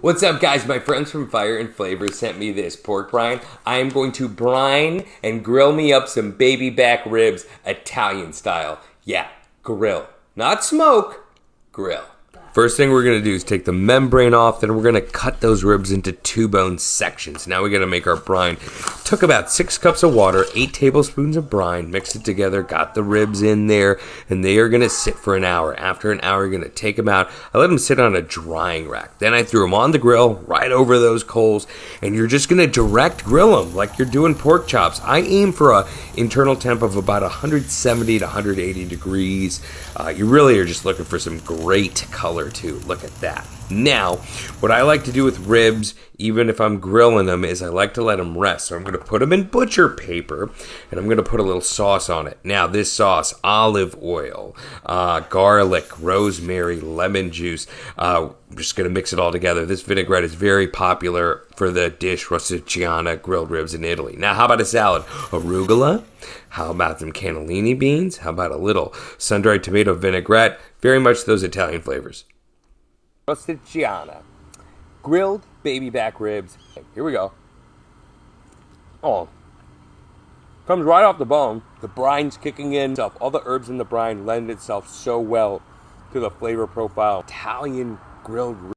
What's up, guys? My friends from Fire and Flavor sent me this pork brine. I am going to brine and grill me up some baby back ribs, Italian style. Yeah, grill. Not smoke, grill. First thing we're going to do is take the membrane off, then we're going to cut those ribs into 2-bone sections. Now we got to make our brine. Took about 6 cups of water, 8 tablespoons of brine, mixed it together, got the ribs in there, and they are going to sit for an hour. After an hour, you're going to take them out. I let them sit on a drying rack. Then I threw them on the grill, right over those coals, and you're just going to direct grill them like you're doing pork chops. I aim for a internal temp of about 170 to 180 degrees. You really are just looking for some great color too. Look at that. Now, what I like to do with ribs, even if I'm grilling them, is I like to let them rest. So I'm going to put them in butcher paper, and I'm going to put a little sauce on it. Now, this sauce, olive oil, garlic, rosemary, lemon juice. I'm just going to mix it all together. This vinaigrette is very popular for the dish Rossicciana grilled ribs in Italy. Now, how about a salad? Arugula? How about some cannellini beans? How about a little sun-dried tomato vinaigrette? Very much those Italian flavors. Rossicciana. Grilled baby back ribs. Here we go. Oh. Comes right off the bone. The brine's kicking in. All the herbs in the brine lend itself so well to the flavor profile. Italian grilled ribs.